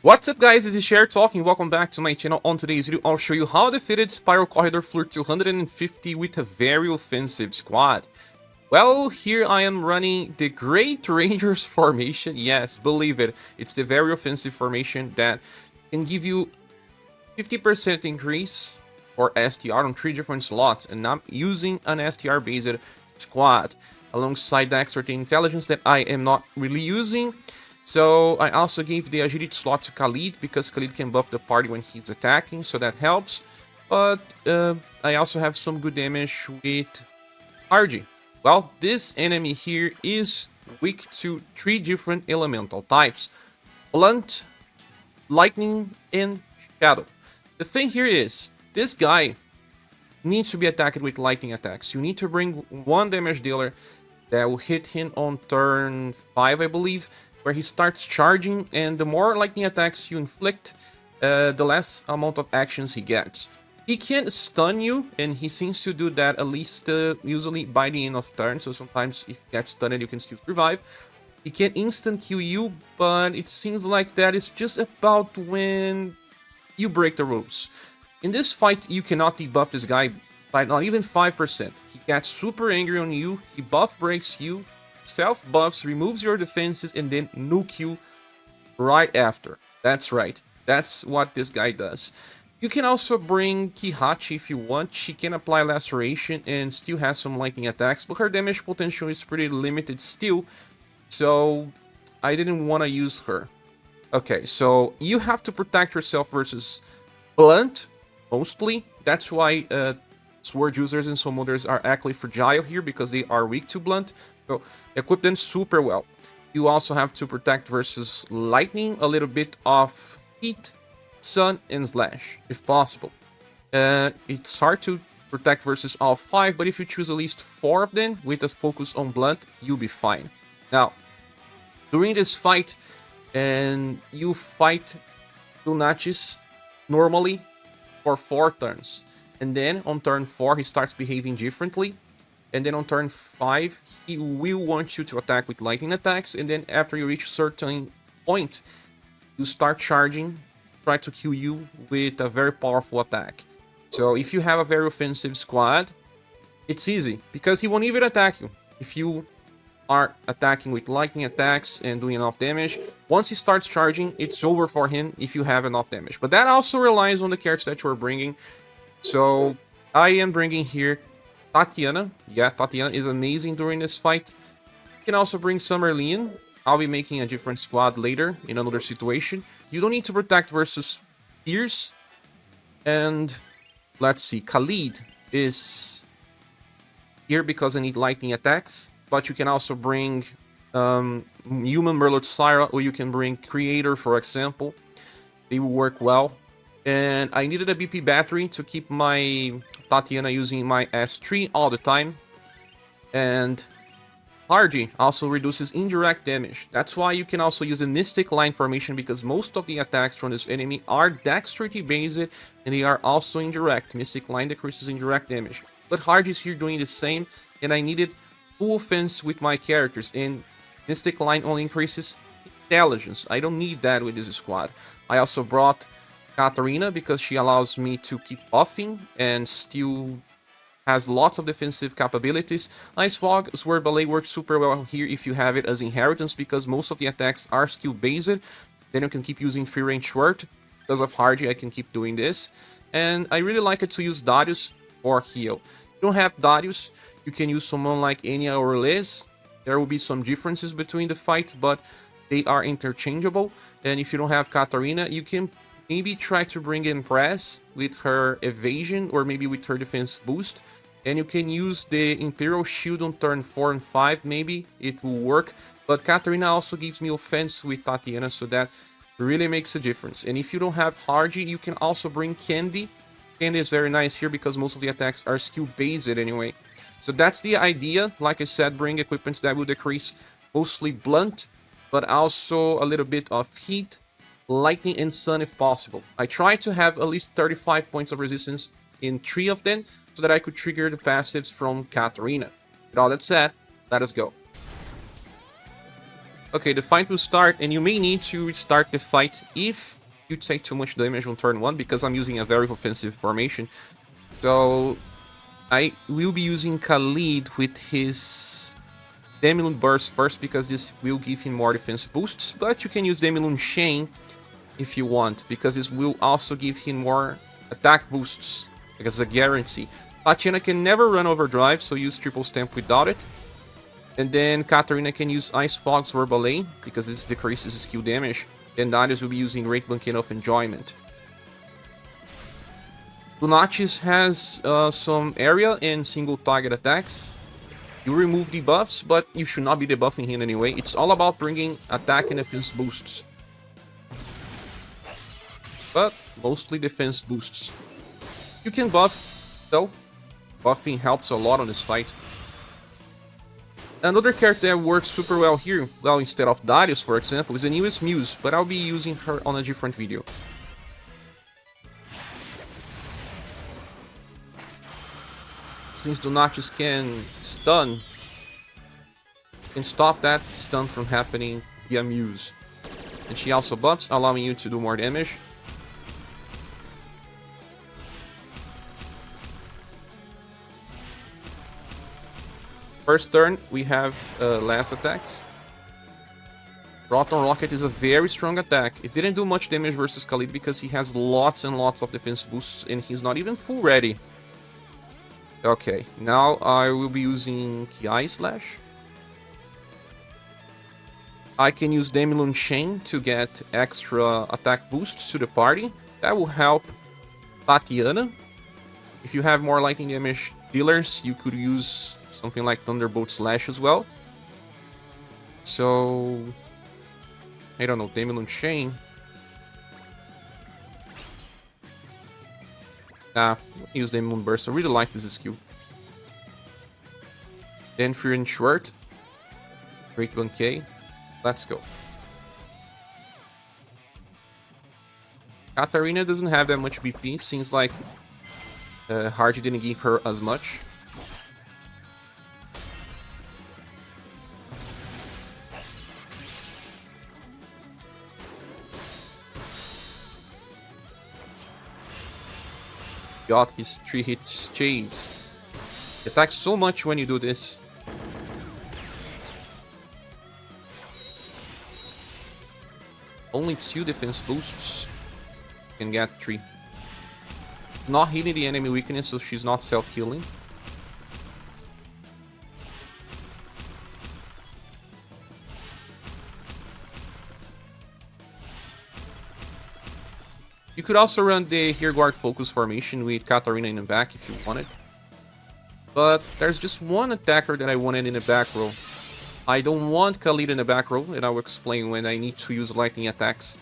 What's up guys, this is Cher talking, welcome back to my channel. On today's video, I'll show you how I defeated Spiral Corridor Floor 250 with a very offensive squad. Well, here I am running the Great Rangers formation. Yes, believe it, it's the very offensive formation that can give you 50% increase or STR on 3 different slots, and I'm using an STR based squad alongside the extra intelligence that I am not really using. So I also gave the agility slot to Khalid because Khalid can buff the party when he's attacking, so that helps. But I also have some good damage with RG. Well, this enemy here is weak to 3 different elemental types: Blunt, Lightning, and Shadow. The thing here is, this guy needs to be attacked with lightning attacks. You need to bring one damage dealer that will hit him on turn 5, I believe, where he starts charging, and the more lightning attacks you inflict, the less amount of actions he gets. He can stun you, and he seems to do that at least usually by the end of turn, so sometimes if you get stunned you can still survive. He can instant kill you, but it seems like that is just about when you break the rules. In this fight, you cannot debuff this guy by not even 5%. He gets super angry on you, he buff breaks you, self-buffs, removes your defenses, and then nuke you right after. That's right, that's what this guy does. You can also bring Kihachi if you want. She can apply laceration and still has some lightning attacks, but her damage potential is pretty limited still, so I didn't want to use her. Okay, so you have to protect yourself versus Blunt, mostly. That's why sword users and summoners are actually fragile here, because they are weak to Blunt. So equip them super well. You also have to protect versus Lightning, a little bit of Heat, Sun, and Slash, if possible. It's hard to protect versus all 5, but if you choose at least 4 of them with a focus on Blunt, you'll be fine. Now, during this fight, and you fight Dunatis normally for 4 turns. And then on turn 4 he starts behaving differently. And then on turn 5 he will want you to attack with lightning attacks. And then after you reach a certain point, you start charging, try to kill you with a very powerful attack. So if you have a very offensive squad, it's easy, because he won't even attack you if you are attacking with lightning attacks and doing enough damage. Once he starts charging, it's over for him if you have enough damage. But that also relies on the characters that you're bringing. So I am bringing here Tatyana. Yeah, Tatyana is amazing during this fight. You can also bring Summerlin. I'll be making a different squad later in another situation. You don't need to protect versus Pierce. And let's see, Khalid is here because I need lightning attacks. But you can also bring Human Merlot Syra, or you can bring Creator, for example. They will work well. And I needed a BP battery to keep my Tatyana using my S3 all the time. And Hardy also reduces indirect damage. That's why you can also use a Mystic Line formation, because most of the attacks from this enemy are dexterity based, and they are also indirect. Mystic Line decreases indirect damage. But Hardy is here doing the same, and I needed full offense with my characters, and Mystic Line only increases intelligence. I don't need that with this squad. I also brought Katarina because she allows me to keep buffing and still has lots of defensive capabilities. Ice Fog, Sword Ballet works super well here if you have it as inheritance, because most of the attacks are skill based. Then you can keep using Free Range Sword. Because of Hardy, I can keep doing this. And I really like it to use Darius for heal. If you don't have Darius, you can use someone like Enya or Liz. There will be some differences between the fight, but they are interchangeable. And if you don't have Katarina, you can maybe try to bring in Press with her evasion, or maybe with her defense boost. And you can use the Imperial Shield on turn 4 and 5, maybe it will work. But Katarina also gives me offense with Tatyana, so that really makes a difference. And if you don't have Hardy, you can also bring Candy. Candy is very nice here because most of the attacks are skill based anyway. So that's the idea. Like I said, bring equipments that will decrease mostly Blunt, but also a little bit of Heat, Lightning, and Sun if possible. I try to have at least 35 points of resistance in 3 of them, so that I could trigger the passives from Katarina. With all that said, let us go. Okay, the fight will start, and you may need to restart the fight if you take too much damage on turn 1, because I'm using a very offensive formation. So I will be using Khalid with his Demilun Burst first, because this will give him more defense boosts, but you can use Demilun Chain if you want, because this will also give him more attack boosts, because it's a guarantee. Tatyana can never run overdrive, so use triple stamp without it. And then Katarina can use Ice Fog's Verbalay, because this decreases skill damage. And Darius will be using Great Blanket of Enjoyment. Dunatis has some area and single target attacks. You remove debuffs, but you should not be debuffing him anyway. It's all about bringing attack and defense boosts. But mostly defense boosts. You can buff, though. Buffing helps a lot on this fight. Another character that works super well here, well, instead of Darius, for example, is the newest Muse, but I'll be using her on a different video. Since Dunatis can stun, you can stop that stun from happening via Muse. And she also buffs, allowing you to do more damage. First turn, we have less attacks. Rotom Rocket is a very strong attack. It didn't do much damage versus Khalid because he has lots and lots of defense boosts and he's not even full ready. Okay, now I will be using Ki Slash. I can use Demilun Chain to get extra attack boosts to the party. That will help Tatyana. If you have more lightning damage dealers, you could use something like Thunderbolt Slash as well. So, I don't know, Demilun Chain. Use Demilun Burst. I really like this skill. Then Fear and Short. Great 1k. Let's go. Katarina doesn't have that much BP. Seems like Hardy didn't give her as much. Got his 3-hit chase. He attacks so much when you do this. Only 2 defense boosts. Can get 3. Not hitting the enemy weakness, so she's not self-healing. You could also run the Rearguard Focus formation with Katarina in the back if you wanted. But there's just one attacker that I wanted in the back row. I don't want Khalid in the back row, and I will explain when I need to use lightning attacks.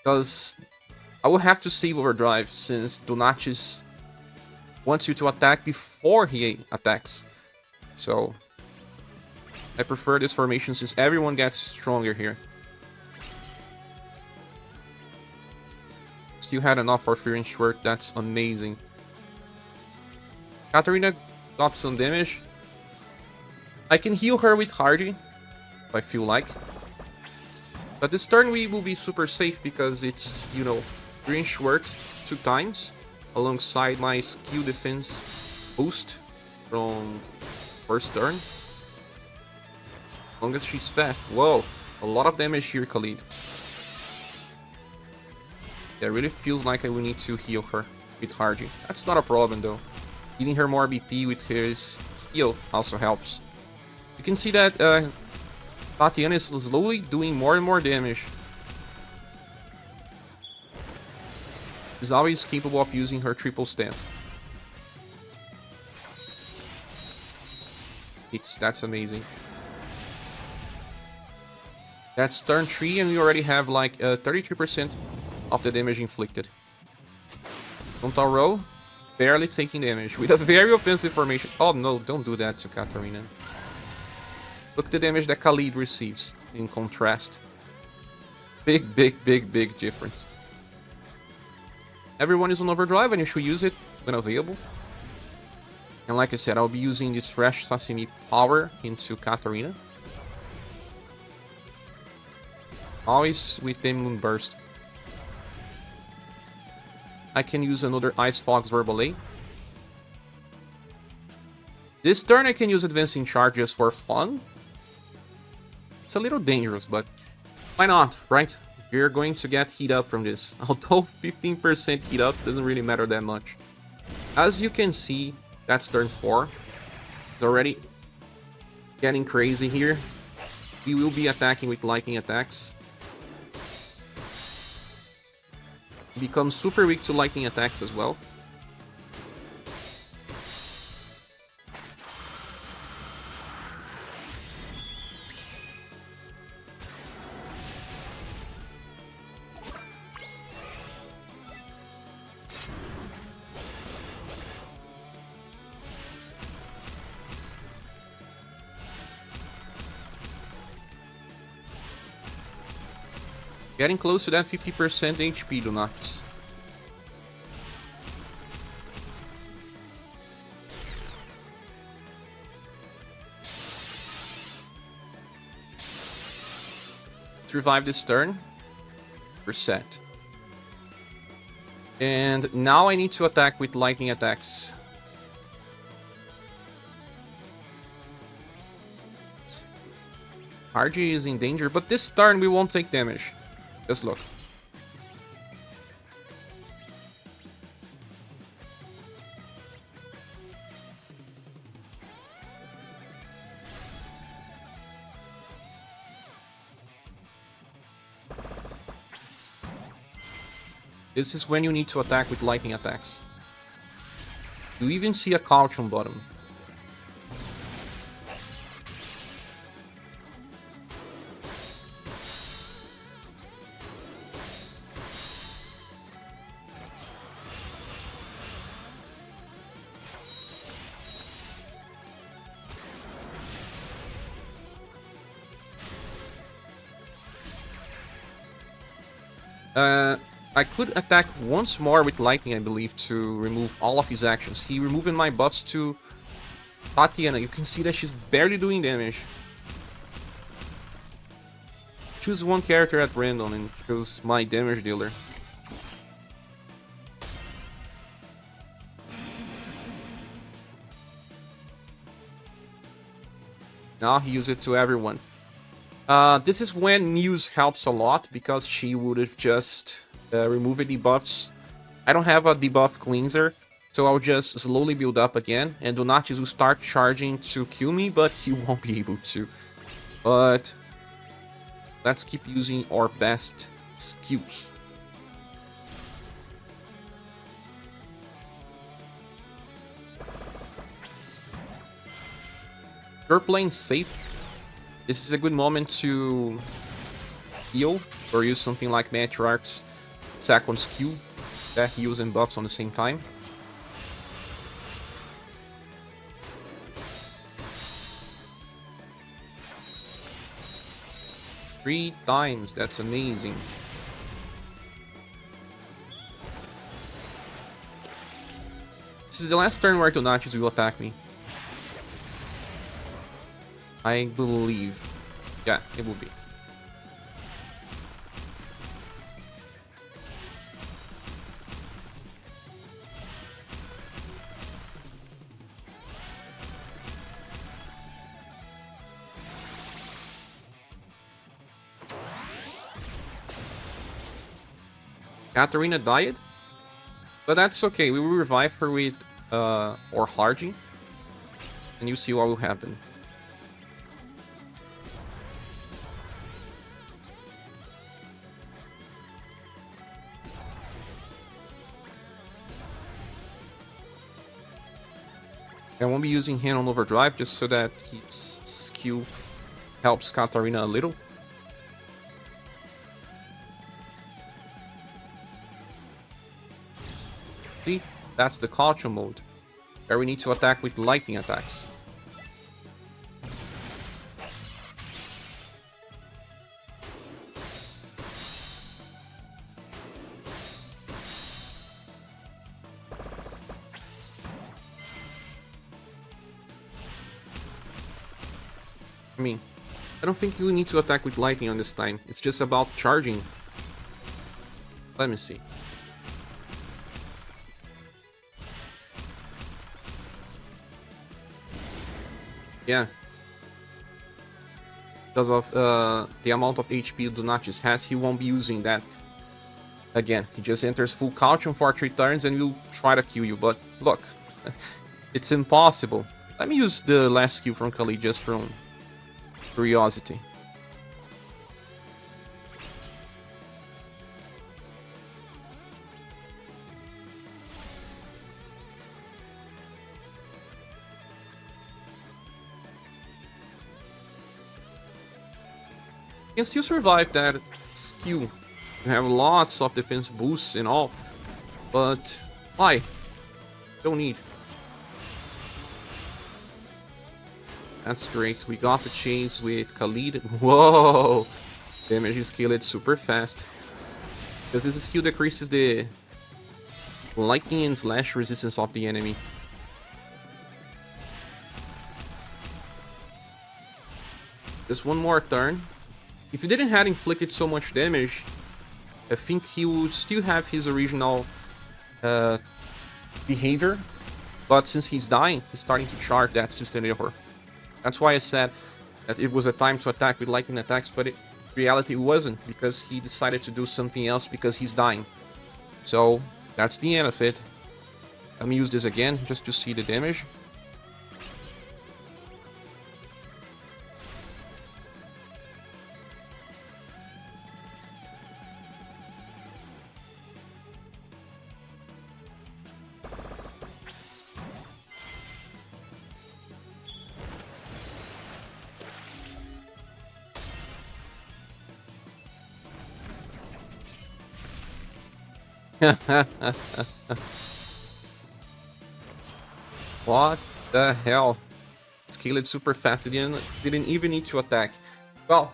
Because I will have to save overdrive, since Dunatis wants you to attack before he attacks. So I prefer this formation since everyone gets stronger here. Still had enough for Fear and Short, that's amazing. Katarina got some damage. I can heal her with Hardy, if I feel like. But this turn we will be super safe because it's, you know, Fear and Short 2 times, alongside my skill defense boost from first turn. As long as she's fast. Whoa, a lot of damage here, Khalid. It really feels like I will need to heal her with Hardy. That's not a problem though. Giving her more BP with his heal also helps. You can see that Tatyana is slowly doing more and more damage. She's always capable of using her triple stamp. That's amazing. That's turn 3 and we already have like 33% of the damage inflicted. Frontal row, barely taking damage with a very offensive formation. Oh no, don't do that to Katarina. Look at the damage that Khalid receives in contrast. Big difference. Everyone is on overdrive and you should use it when available. And like I said, I'll be using this fresh sashimi power into Katarina. Always with them Moonburst. I can use another Ice Fog's Verbalay. This turn I can use Advancing Charge just for fun. It's a little dangerous, but why not, right? We're going to get heat up from this. Although 15% heat up doesn't really matter that much. As you can see, that's turn 4. It's already getting crazy here. We will be attacking with lightning attacks. Become super weak to lightning attacks as well. Getting close to that 50% HP, Dunatis. Survive this turn. We're set. And now I need to attack with lightning attacks. RG is in danger, but this turn we won't take damage. Just look. This is when you need to attack with lightning attacks. You even see a couch on bottom. I could attack once more with lightning, I believe, to remove all of his actions. He removing my buffs to Tatyana. You can see that she's barely doing damage. Choose one character at random and choose my damage dealer. Now he uses it to everyone. This is when Muse helps a lot, because she would have just removed debuffs. I don't have a debuff cleanser, so I'll just slowly build up again, and Dunatis will start charging to kill me, but he won't be able to. But let's keep using our best skills. You're playing safe. This is a good moment to heal, or use something like Matriarch's second skill that heals and buffs on the same time. Three times, that's amazing. This is the last turn where Dunatis will attack me. I believe. Yeah, it will be. Katarina died, but that's okay. We will revive her with or Harji, and you see what will happen. I won't be using him on overdrive just so that his skill helps Katarina a little. See, that's the culture mode, where we need to attack with lightning attacks. I mean, I don't think you need to attack with lightning on this time. It's just about charging. Let me see. Yeah. Because of the amount of HP Dunatis has, he won't be using that. Again, he just enters full caution for 3 turns and will try to kill you. But look, it's impossible. Let me use the last skill from Khalid just from curiosity. You can still survive that skill. You have lots of defense boosts and all, but why? Don't need. That's great. We got the chase with Khalid. Whoa! Damage scaled super fast. Because this skill decreases the lightning and slash resistance of the enemy. Just one more turn. If he didn't have inflicted so much damage, I think he would still have his original behavior. But since he's dying, he's starting to charge that system error. That's why I said that it was a time to attack with lightning attacks, but in reality it wasn't, because he decided to do something else because he's dying. So that's the end of it. Let me use this again just to see the damage. What the hell? Scaled super fast. It didn't even need to attack. Well,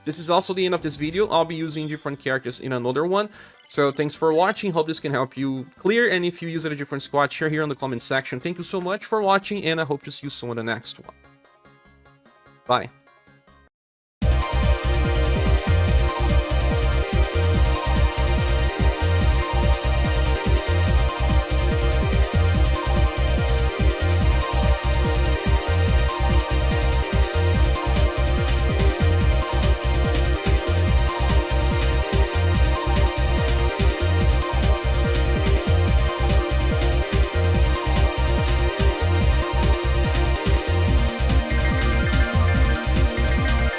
this is also the end of this video. I'll be using different characters in another one. So thanks for watching. Hope this can help you clear. And if you use a different squad, share here in the comment section. Thank you so much for watching, and I hope to see you soon in the next one. Bye.